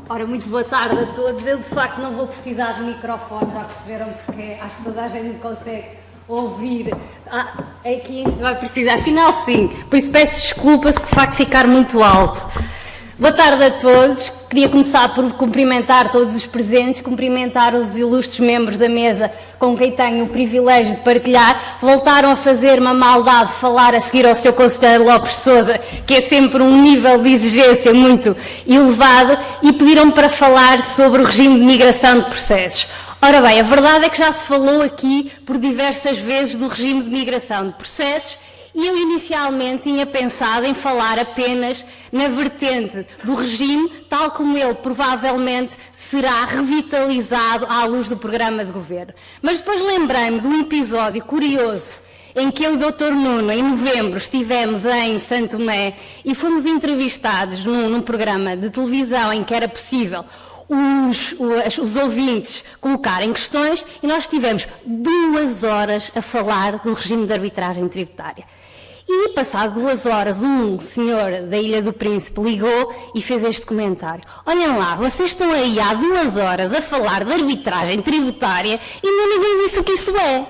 Ora, muito boa tarde a todos. Eu de facto não vou precisar de microfone, já perceberam, porque acho que toda a gente consegue ouvir. Aqui vai precisar, afinal sim, por isso peço desculpa se de facto ficar muito alto. Boa tarde a todos. Queria começar por cumprimentar todos os presentes, cumprimentar os ilustres membros da mesa com quem tenho o privilégio de partilhar. Voltaram a fazer-me a maldade de falar a seguir ao Sr. Conselheiro Lopes Sousa, que é sempre um nível de exigência muito elevado, e pediram-me para falar sobre o regime de migração de processos. Ora bem, a verdade é que já se falou aqui por diversas vezes do regime de migração de processos, e eu inicialmente tinha pensado em falar apenas na vertente do regime, tal como ele provavelmente será revitalizado à luz do programa de governo. Mas depois lembrei-me de um episódio curioso em que eu e o Dr. Nuno, em novembro, estivemos em Santo Tomé e fomos entrevistados num programa de televisão em que era possível os ouvintes colocarem questões, e nós tivemos 2 horas a falar do regime de arbitragem tributária. E, passado 2 horas, um senhor da Ilha do Príncipe ligou e fez este comentário: olhem lá, vocês estão aí há 2 horas a falar de arbitragem tributária e ainda ninguém disse o que isso é.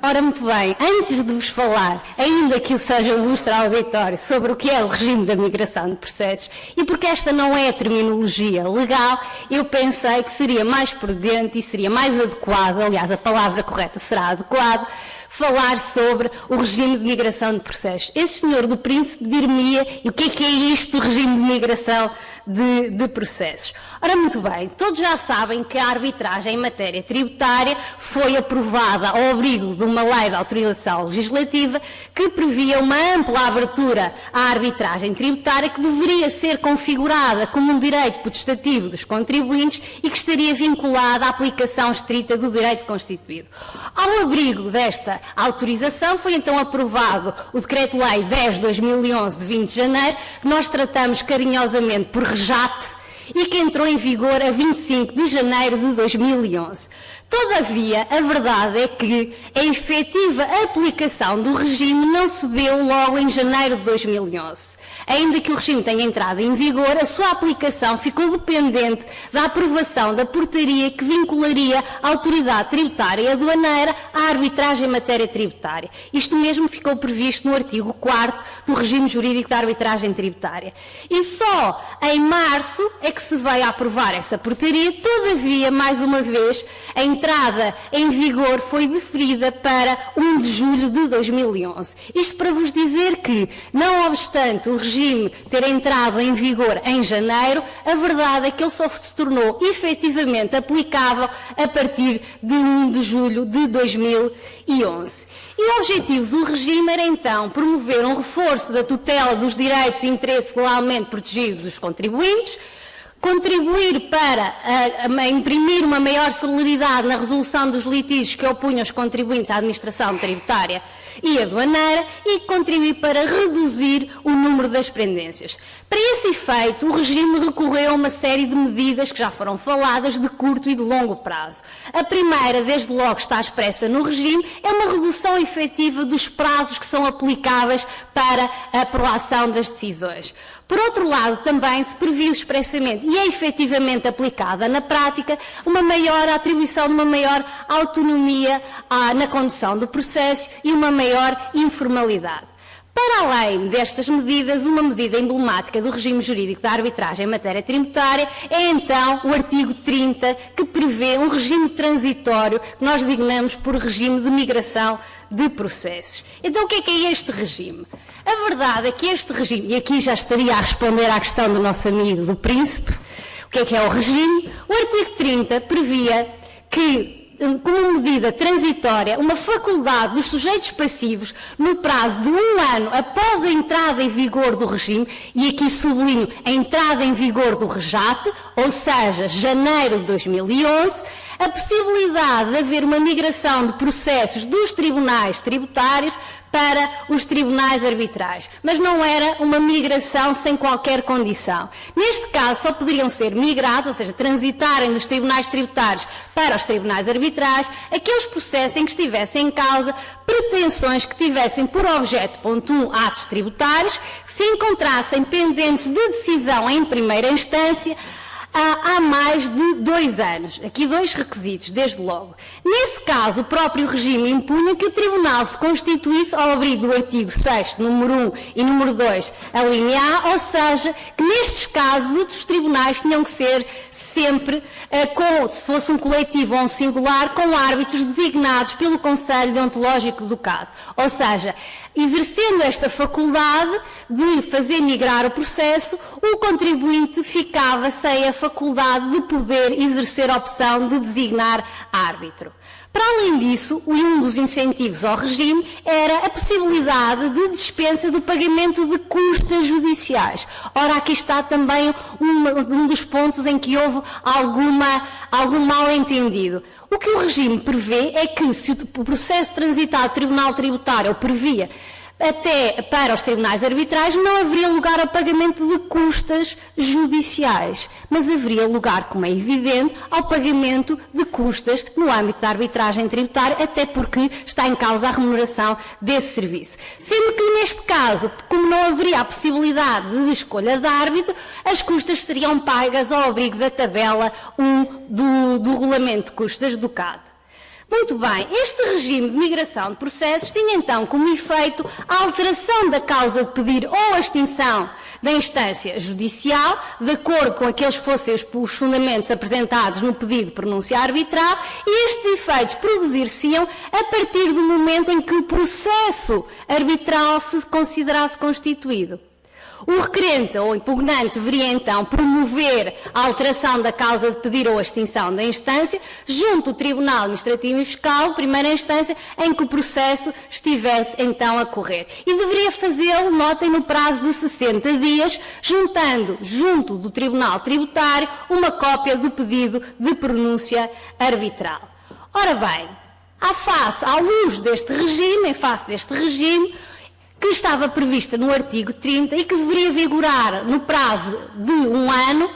Ora, muito bem, antes de vos falar, ainda que seja um ilustre auditório, sobre o que é o regime da migração de processos, e porque esta não é a terminologia legal, eu pensei que seria mais prudente e seria mais adequado, aliás, a palavra correta será adequado, falar sobre o regime de migração de processos. Esse senhor do Príncipe dir-me-ia, e o que é isto do regime de migração de processos? Ora, muito bem, todos já sabem que a arbitragem em matéria tributária foi aprovada ao abrigo de uma lei de autorização legislativa que previa uma ampla abertura à arbitragem tributária, que deveria ser configurada como um direito potestativo dos contribuintes e que estaria vinculada à aplicação estrita do direito constituído. Ao abrigo desta autorização foi então aprovado o Decreto-Lei 10/2011 de 20 de janeiro, que nós tratamos carinhosamente por REJAT, e que entrou em vigor a 25 de janeiro de 2011. Todavia, a verdade é que a efetiva aplicação do regime não se deu logo em janeiro de 2011. Ainda que o regime tenha entrado em vigor, a sua aplicação ficou dependente da aprovação da portaria que vincularia a autoridade tributária e aduaneira à arbitragem em matéria tributária. Isto mesmo ficou previsto no artigo 4º do regime jurídico da arbitragem tributária. E só em março é que se veio a aprovar essa portaria. Todavia, mais uma vez, a entrada em vigor foi deferida para 1 de julho de 2011. Isto para vos dizer que, não obstante o regime ter entrado em vigor em janeiro, a verdade é que ele só se tornou efetivamente aplicável a partir de 1 de julho de 2011. E o objetivo do regime era então promover um reforço da tutela dos direitos e interesses legalmente protegidos dos contribuintes, contribuir para imprimir uma maior celeridade na resolução dos litígios que opunham os contribuintes à administração tributária e aduaneira, e contribuir para reduzir o número das pendências. Para esse efeito, o regime recorreu a uma série de medidas que já foram faladas, de curto e de longo prazo. A primeira, desde logo está expressa no regime, é uma redução efetiva dos prazos que são aplicáveis para a aprovação das decisões. Por outro lado, também se previu expressamente, e é efetivamente aplicada na prática, a atribuição de uma maior autonomia na condução do processo e uma maior informalidade. Para além destas medidas, uma medida emblemática do regime jurídico da arbitragem em matéria tributária é então o artigo 30, que prevê um regime transitório que nós designamos por regime de migração de processos. Então, o que é este regime? A verdade é que este regime, e aqui já estaria a responder à questão do nosso amigo do Príncipe, o que é o regime? O artigo 30 previa que, como medida transitória, uma faculdade dos sujeitos passivos, no prazo de 1 ano após a entrada em vigor do regime, e aqui sublinho a entrada em vigor do REJAT, ou seja, janeiro de 2011, a possibilidade de haver uma migração de processos dos tribunais tributários para os tribunais arbitrais, mas não era uma migração sem qualquer condição. Neste caso, só poderiam ser migrados, ou seja, transitarem dos tribunais tributários para os tribunais arbitrais, aqueles processos em que estivessem em causa pretensões que tivessem por objeto, ponto 1, atos tributários, que se encontrassem pendentes de decisão em primeira instância, há mais de 2 anos. Aqui 2 requisitos, desde logo. Nesse caso, o próprio regime impunha que o Tribunal se constituísse ao abrigo do artigo 6º, número 1 e número 2, a linha A, ou seja, que nestes casos os tribunais tinham que ser sempre, se fosse um coletivo ou um singular, com árbitros designados pelo Conselho Deontológico do CAD. Ou seja, exercendo esta faculdade de fazer migrar o processo, o contribuinte ficava sem a faculdade de poder exercer a opção de designar árbitro. Para além disso, um dos incentivos ao regime era a possibilidade de dispensa do pagamento de custas judiciais. Ora, aqui está também um dos pontos em que houve algum mal-entendido. O que o regime prevê é que, se o processo transitado ao Tribunal Tributário previa até para os tribunais arbitrais, não haveria lugar ao pagamento de custas judiciais, mas haveria lugar, como é evidente, ao pagamento de custas no âmbito da arbitragem tributária, até porque está em causa a remuneração desse serviço. Sendo que, neste caso, como não haveria a possibilidade de escolha de árbitro, as custas seriam pagas ao abrigo da tabela 1 do Regulamento de Custas do CAD. Muito bem, este regime de migração de processos tinha então como efeito a alteração da causa de pedir ou a extinção da instância judicial, de acordo com aqueles que fossem os fundamentos apresentados no pedido de pronúncia arbitral, e estes efeitos produzir-se-iam a partir do momento em que o processo arbitral se considerasse constituído. O requerente ou impugnante deveria então promover a alteração da causa de pedir ou a extinção da instância junto ao Tribunal Administrativo e Fiscal, primeira instância, em que o processo estivesse então a correr. E deveria fazê-lo, notem, no prazo de 60 dias, juntando junto do Tribunal Tributário uma cópia do pedido de pronúncia arbitral. Ora bem, à luz deste regime, em face deste regime, que estava prevista no artigo 30 e que deveria vigorar no prazo de um ano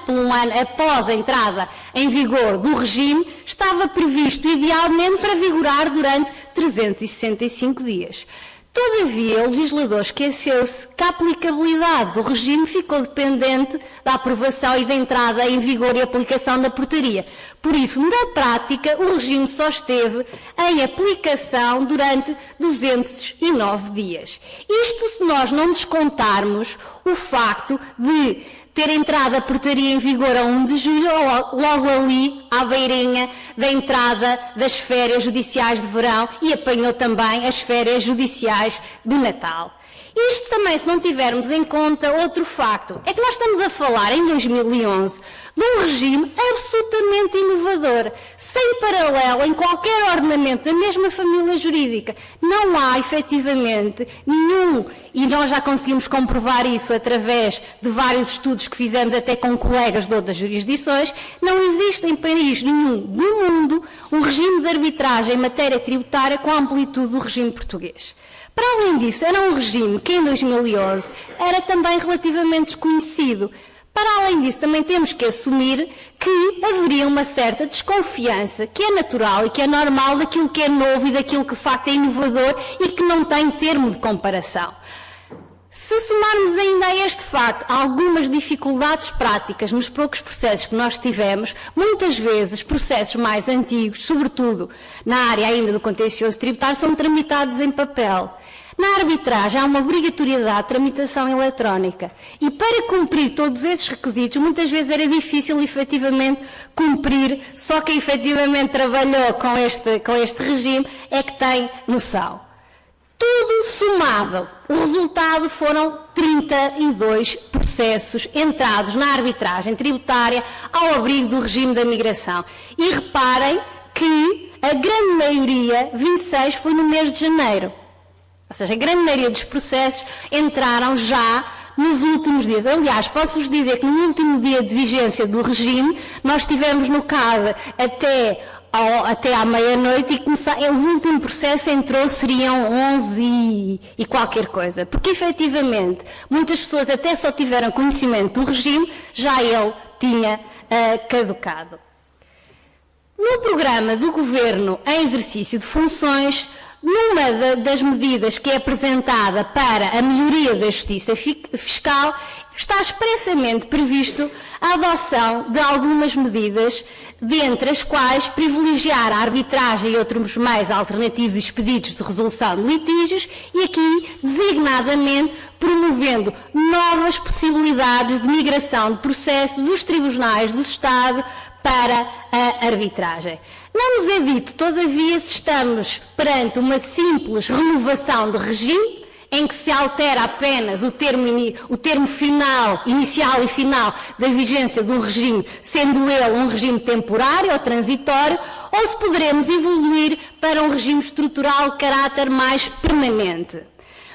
após a entrada em vigor do regime, estava previsto idealmente para vigorar durante 365 dias. Todavia, o legislador esqueceu-se que a aplicabilidade do regime ficou dependente da aprovação e da entrada em vigor e aplicação da portaria. Por isso, na prática, o regime só esteve em aplicação durante 209 dias. Isto se nós não descontarmos o facto de ter entrado a portaria em vigor a 1 de julho, logo ali, à beirinha da entrada das férias judiciais de verão, e apanhou também as férias judiciais do Natal. Isto também, se não tivermos em conta outro facto, é que nós estamos a falar, em 2011, de um regime absolutamente inovador, sem paralelo em qualquer ordenamento da mesma família jurídica. Não há, efetivamente, nenhum, e nós já conseguimos comprovar isso através de vários estudos que fizemos até com colegas de outras jurisdições, não existe em país nenhum do mundo um regime de arbitragem em matéria tributária com a amplitude do regime português. Para além disso, era um regime que em 2011 era também relativamente desconhecido. Para além disso, também temos que assumir que haveria uma certa desconfiança, que é natural e que é normal daquilo que é novo e daquilo que de facto é inovador e que não tem termo de comparação. Se somarmos ainda a este facto algumas dificuldades práticas nos poucos processos que nós tivemos, muitas vezes processos mais antigos, sobretudo na área ainda do contencioso tributário, são tramitados em papel. Na arbitragem há uma obrigatoriedade de tramitação eletrónica e para cumprir todos esses requisitos muitas vezes era difícil efetivamente cumprir, só quem efetivamente trabalhou com este regime é que tem noção. Tudo somado, o resultado foram 32 processos entrados na arbitragem tributária ao abrigo do regime da migração. E reparem que a grande maioria, 26, foi no mês de janeiro. Ou seja, a grande maioria dos processos entraram já nos últimos dias. Aliás, posso-vos dizer que no último dia de vigência do regime, nós tivemos no CAD até até à meia-noite e o último processo entrou, seriam 11 e qualquer coisa. Porque, efetivamente, muitas pessoas até só tiveram conhecimento do regime, já ele tinha caducado. No programa do Governo em exercício de funções, numa das medidas que é apresentada para a melhoria da justiça fiscal, está expressamente previsto a adoção de algumas medidas, dentre as quais privilegiar a arbitragem e outros meios alternativos e expeditos de resolução de litígios e aqui, designadamente, promovendo novas possibilidades de migração de processos dos tribunais do Estado para a arbitragem. Não nos é dito, todavia, se estamos perante uma simples renovação de regime, em que se altera apenas o termo final, inicial e final da vigência do regime, sendo ele um regime temporário ou transitório, ou se poderemos evoluir para um regime estrutural de caráter mais permanente.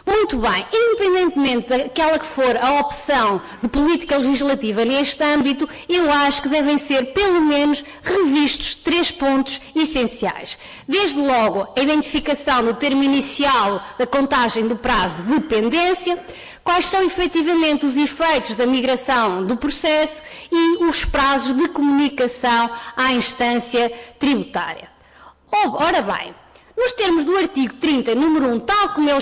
Muito bem, independentemente daquela que for a opção de política legislativa neste âmbito, eu acho que devem ser, pelo menos, revistos 3 pontos essenciais. Desde logo, a identificação do termo inicial da contagem do prazo de pendência, quais são efetivamente os efeitos da migração do processo e os prazos de comunicação à instância tributária. Ora bem, nos termos do artigo 30, número 1, tal como ele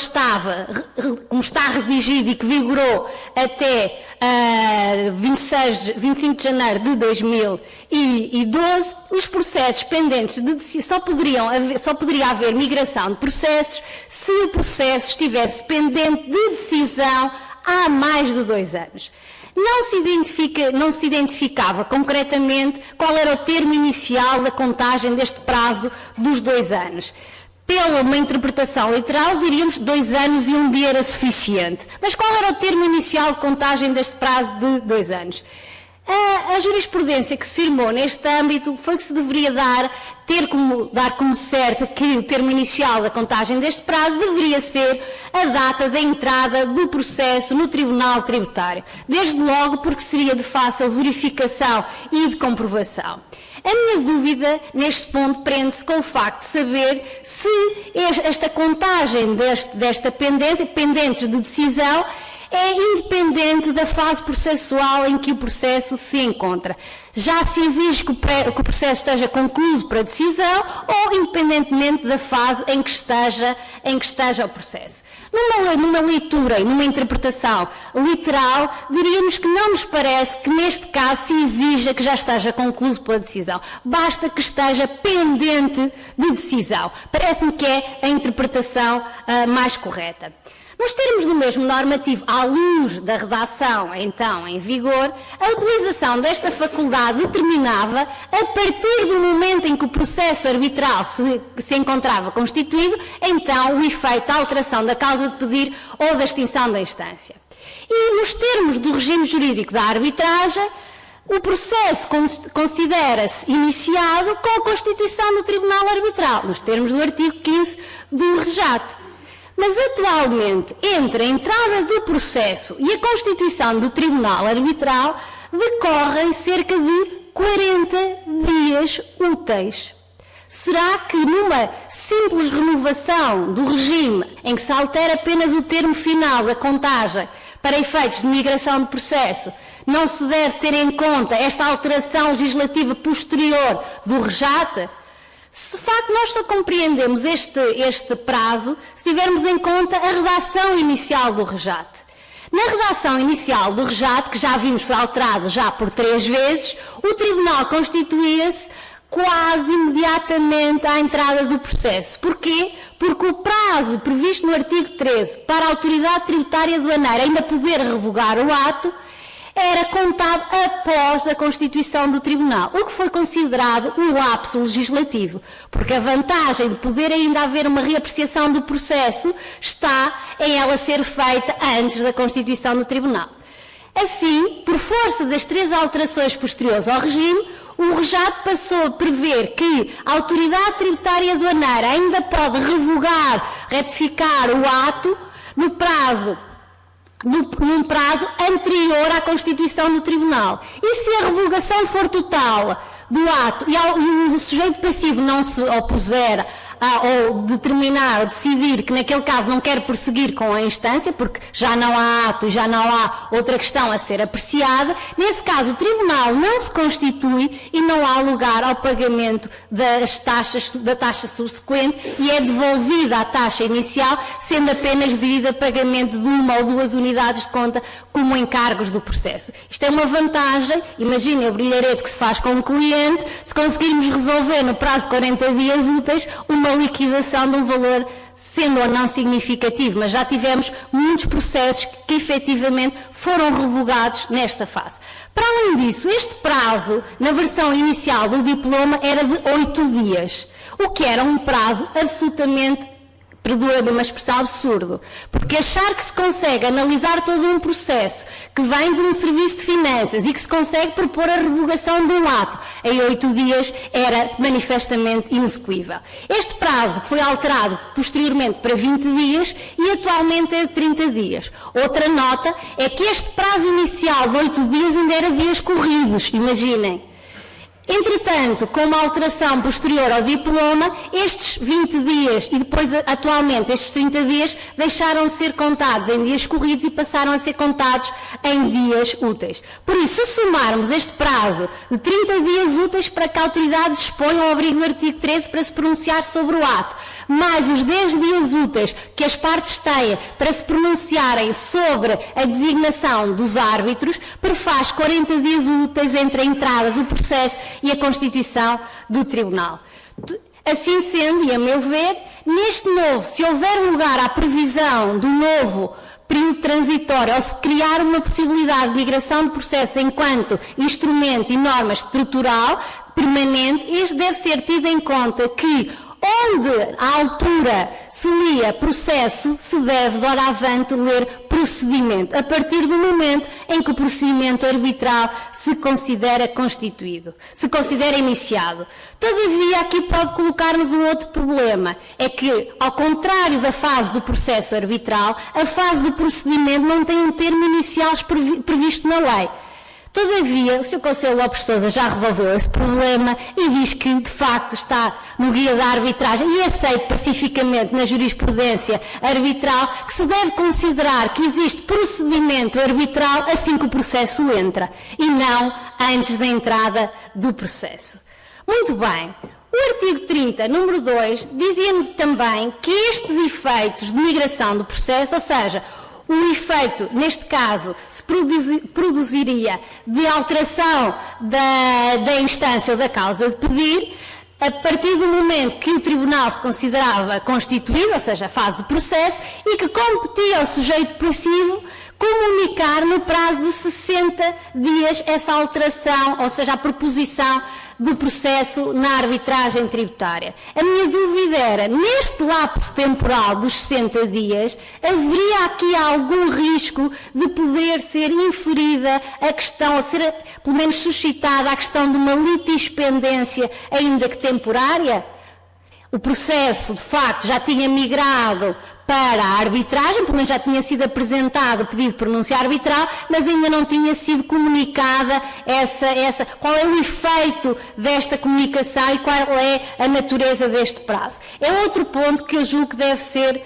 como está redigido e que vigorou até 25 de janeiro de 2012, os processos pendentes de decisão só poderia haver migração de processos se o processo estivesse pendente de decisão há mais de 2 anos. Não se identificava concretamente qual era o termo inicial da contagem deste prazo dos 2 anos. Pela uma interpretação literal, diríamos 2 anos e 1 dia era suficiente. Mas qual era o termo inicial de contagem deste prazo de 2 anos? A jurisprudência que se firmou neste âmbito foi que se deveria dar como certo que o termo inicial da contagem deste prazo deveria ser a data da entrada do processo no Tribunal Tributário. Desde logo porque seria de fácil verificação e de comprovação. A minha dúvida neste ponto prende-se com o facto de saber se esta contagem desta pendência, pendentes de decisão, é independente da fase processual em que o processo se encontra. Já se exige que o processo esteja concluído para decisão ou independentemente da fase em que esteja o processo. Numa leitura e numa interpretação literal, diríamos que não nos parece que neste caso se exija que já esteja concluído pela decisão. Basta que esteja pendente de decisão. Parece-me que é a interpretação mais correta. Nos termos do mesmo normativo, à luz da redação, então, em vigor, a utilização desta faculdade determinava, a partir do momento em que o processo arbitral se encontrava constituído, então, o efeito da alteração da causa de pedir ou da extinção da instância. E, nos termos do regime jurídico da arbitragem, o processo considera-se iniciado com a constituição do Tribunal Arbitral, nos termos do artigo 15 do REJAT. Mas, atualmente, entre a entrada do processo e a constituição do Tribunal Arbitral, decorrem cerca de 40 dias úteis. Será que numa simples renovação do regime, em que se altera apenas o termo final da contagem para efeitos de migração de processo, não se deve ter em conta esta alteração legislativa posterior do REJAT? Se de facto nós só compreendemos este prazo se tivermos em conta a redação inicial do REJAT. Na redação inicial do REJAT, que já vimos foi alterado já por 3 vezes, o Tribunal constituía-se quase imediatamente à entrada do processo. Porquê? Porque o prazo previsto no artigo 13 para a autoridade tributária aduaneira ainda poder revogar o ato era contado após a constituição do Tribunal, o que foi considerado um lapso legislativo, porque a vantagem de poder ainda haver uma reapreciação do processo está em ela ser feita antes da constituição do Tribunal. Assim, por força das 3 alterações posteriores ao regime, o REJAT passou a prever que a autoridade tributária aduaneira ainda pode revogar, retificar o ato num prazo anterior à constituição do Tribunal. E se a revogação for total do ato e o sujeito passivo não se opuser ou determinar ou decidir que naquele caso não quer prosseguir com a instância, porque já não há ato, já não há outra questão a ser apreciada, nesse caso o Tribunal não se constitui e não há lugar ao pagamento da taxa subsequente e é devolvida a taxa inicial, sendo apenas devida a pagamento de uma ou duas unidades de conta como encargos do processo. Isto é uma vantagem, imaginem o brilharete que se faz com um cliente, se conseguirmos resolver no prazo de 40 dias úteis uma liquidação de um valor sendo ou não significativo, mas já tivemos muitos processos que efetivamente foram revogados nesta fase. Para além disso, este prazo, na versão inicial do diploma, era de 8 dias, o que era um prazo absolutamente, perdoa-me uma expressão, absurdo, porque achar que se consegue analisar todo um processo que vem de um serviço de finanças e que se consegue propor a revogação de um ato em 8 dias era manifestamente inexecuível. Este prazo foi alterado posteriormente para 20 dias e atualmente é de 30 dias. Outra nota é que este prazo inicial de 8 dias ainda era dias corridos, imaginem. Entretanto, com uma alteração posterior ao diploma, estes 20 dias e depois, atualmente, estes 30 dias deixaram de ser contados em dias corridos e passaram a ser contados em dias úteis. Por isso, se somarmos este prazo de 30 dias úteis para que a autoridade disponha ao abrigo do artigo 13 para se pronunciar sobre o ato, mais os 10 dias úteis que as partes têm para se pronunciarem sobre a designação dos árbitros, prefaz 40 dias úteis entre a entrada do processo e a constituição do Tribunal. Assim sendo, e a meu ver, neste novo, se houver lugar à previsão do novo período transitório, ou se criar uma possibilidade de migração de processo enquanto instrumento e norma estrutural permanente, este deve ser tido em conta que onde à altura se lia processo, se deve de hora avante ler procedimento, a partir do momento em que o procedimento arbitral se considera constituído, se considera iniciado. Todavia, aqui pode colocar-nos um outro problema, é que, ao contrário da fase do processo arbitral, a fase do procedimento não tem um termo inicial previsto na lei. Todavia, o Sr. Conselheiro Lopes Sousa já resolveu esse problema e diz que, de facto, está no guia da arbitragem e aceita pacificamente na jurisprudência arbitral que se deve considerar que existe procedimento arbitral assim que o processo entra e não antes da entrada do processo. Muito bem. O artigo 30, número 2, dizia-nos também que estes efeitos de migração do processo, ou seja, o efeito, neste caso, se produziria de alteração da instância ou da causa de pedir, a partir do momento que o Tribunal se considerava constituído, ou seja, a fase de processo, e que competia ao sujeito passivo comunicar no prazo de 60 dias essa alteração, ou seja, a proposição do processo na arbitragem tributária. A minha dúvida era, neste lapso temporal dos 60 dias, haveria aqui algum risco de poder ser inferida a questão, ou ser pelo menos suscitada a questão de uma litispendência, ainda que temporária? O processo, de facto, já tinha migrado para a arbitragem, pelo menos já tinha sido apresentado o pedido de pronúncia arbitral, mas ainda não tinha sido comunicada qual é o efeito desta comunicação e qual é a natureza deste prazo. É outro ponto que eu julgo que deve ser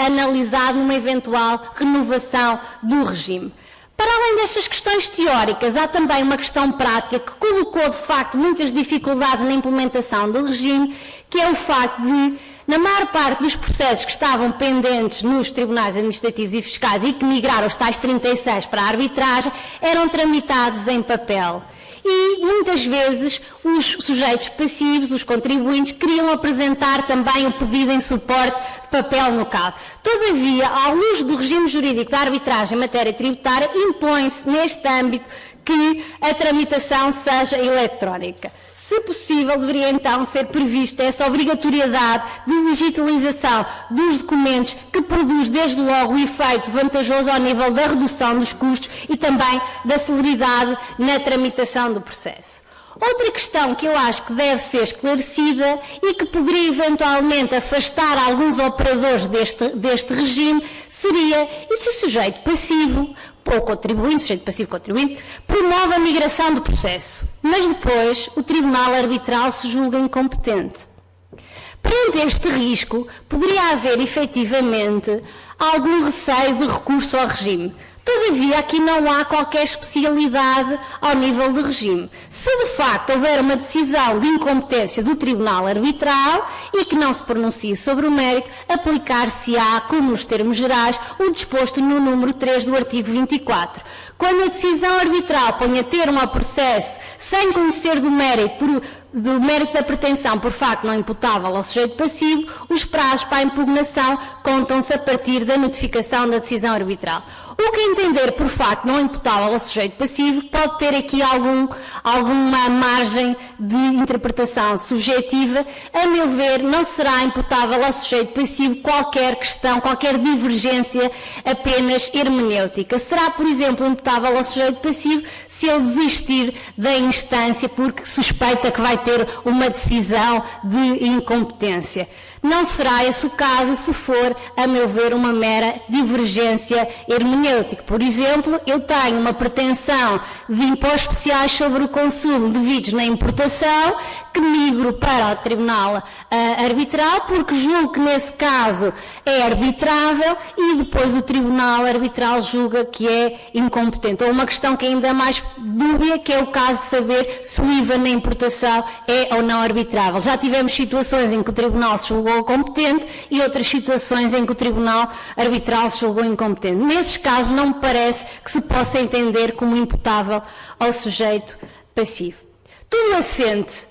analisado numa eventual renovação do regime. Para além destas questões teóricas, há também uma questão prática que colocou, de facto, muitas dificuldades na implementação do regime, que é o facto de, na maior parte dos processos que estavam pendentes nos tribunais administrativos e fiscais e que migraram os tais 36 para a arbitragem, eram tramitados em papel. E, muitas vezes, os sujeitos passivos, os contribuintes, queriam apresentar também o pedido em suporte de papel no caso. Todavia, à luz do regime jurídico da arbitragem em matéria tributária, impõe-se neste âmbito que a tramitação seja eletrónica. Se possível, deveria então ser prevista essa obrigatoriedade de digitalização dos documentos que produz desde logo o efeito vantajoso ao nível da redução dos custos e também da celeridade na tramitação do processo. Outra questão que eu acho que deve ser esclarecida e que poderia eventualmente afastar alguns operadores deste regime seria, e se o sujeito passivo ou contribuinte, sujeito passivo contribuinte, promove a migração do processo, mas depois o tribunal arbitral se julga incompetente. Perante este risco, poderia haver efetivamente algum receio de recurso ao regime. Todavia, aqui não há qualquer especialidade ao nível de regime. Se de facto houver uma decisão de incompetência do tribunal arbitral e que não se pronuncie sobre o mérito, aplicar-se-á, como nos termos gerais, o disposto no número 3 do artigo 24. Quando a decisão arbitral põe a termo ao processo sem conhecer do mérito da pretensão por facto não imputável ao sujeito passivo, os prazos para a impugnação contam-se a partir da notificação da decisão arbitral. O que entender por facto não imputável ao sujeito passivo pode ter aqui alguma margem de interpretação subjetiva. A meu ver, não será imputável ao sujeito passivo qualquer questão, qualquer divergência apenas hermenêutica. Será, por exemplo, imputável ao sujeito passivo se ele desistir da instância porque suspeita que vai ter uma decisão de incompetência. Não será esse o caso se for, a meu ver, uma mera divergência hermenêutica. Por exemplo, eu tenho uma pretensão de impostos especiais sobre o consumo devidos na importação, que migro para o tribunal arbitral, porque julgo que nesse caso é arbitrável e depois o tribunal arbitral julga que é incompetente. Ou uma questão que ainda é mais dúbia, que é o caso de saber se o IVA na importação é ou não arbitrável. Já tivemos situações em que o tribunal se julgou competente e outras situações em que o tribunal arbitral se julgou incompetente. Nesses casos não me parece que se possa entender como imputável ao sujeito passivo. Tudo assente.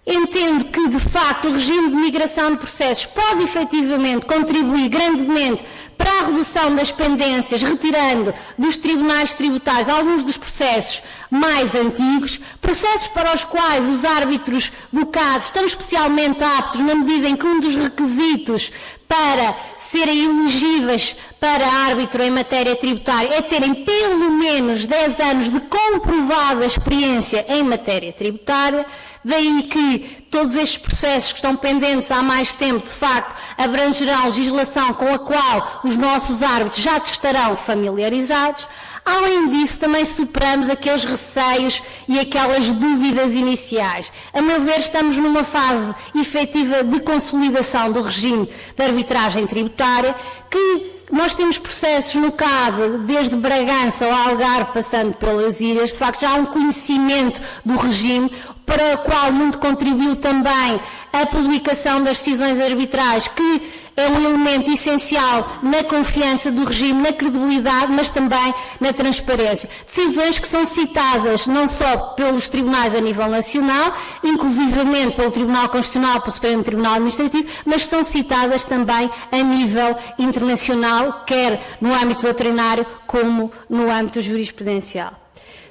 Entendo que, de facto, o regime de migração de processos pode efetivamente contribuir grandemente para a redução das pendências, retirando dos tribunais tributários alguns dos processos mais antigos, processos para os quais os árbitros do CAD estão especialmente aptos na medida em que um dos requisitos para serem elegíveis para árbitro em matéria tributária é terem pelo menos 10 anos de comprovada experiência em matéria tributária. Daí que todos estes processos que estão pendentes há mais tempo, de facto, abrangerão legislação com a qual os nossos árbitros já estarão familiarizados. Além disso, também superamos aqueles receios e aquelas dúvidas iniciais. A meu ver, estamos numa fase efetiva de consolidação do regime de arbitragem tributária, que nós temos processos no CAD, desde Bragança ao Algarve, passando pelas ilhas. De facto, já há um conhecimento do regime, para o qual muito contribuiu também a publicação das decisões arbitrais, que é um elemento essencial na confiança do regime, na credibilidade, mas também na transparência. Decisões que são citadas não só pelos tribunais a nível nacional, inclusivamente pelo Tribunal Constitucional, pelo Supremo Tribunal Administrativo, mas que são citadas também a nível internacional, quer no âmbito doutrinário como no âmbito jurisprudencial.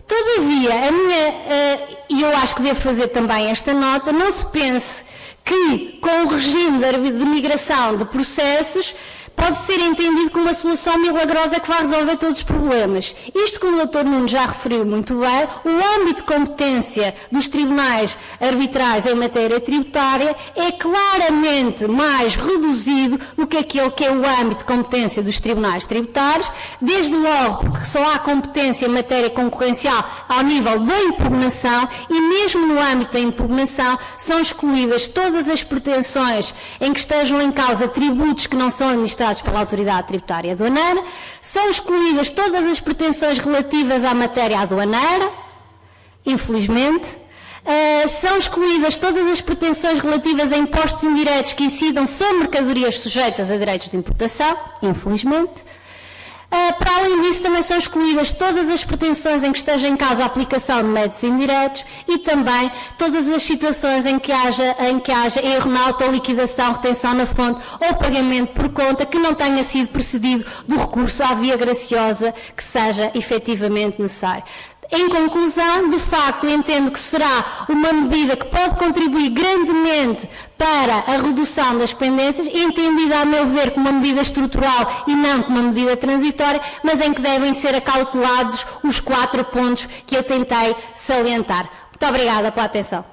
Todavia, e eu acho que devo fazer também esta nota, não se pense que com o regime de migração de processos pode ser entendido como uma solução milagrosa que vai resolver todos os problemas. Isto, como o Dr. Nuno já referiu muito bem, o âmbito de competência dos tribunais arbitrais em matéria tributária é claramente mais reduzido do que aquele que é o âmbito de competência dos tribunais tributários, desde logo porque só há competência em matéria concorrencial ao nível da impugnação e mesmo no âmbito da impugnação são excluídas todas as pretensões em que estejam em causa tributos que não são administrados pela autoridade tributária aduaneira, são excluídas todas as pretensões relativas à matéria aduaneira, infelizmente, são excluídas todas as pretensões relativas a impostos indiretos que incidam sobre mercadorias sujeitas a direitos de importação, infelizmente. Para além disso, também são excluídas todas as pretensões em que esteja em causa a aplicação de métodos indiretos e também todas as situações em que haja erro na autoliquidação, retenção na fonte ou pagamento por conta que não tenha sido precedido do recurso à via graciosa que seja efetivamente necessário. Em conclusão, de facto, entendo que será uma medida que pode contribuir grandemente para a redução das pendências, entendida, a meu ver, como uma medida estrutural e não como uma medida transitória, mas em que devem ser acautelados os 4 pontos que eu tentei salientar. Muito obrigada pela atenção.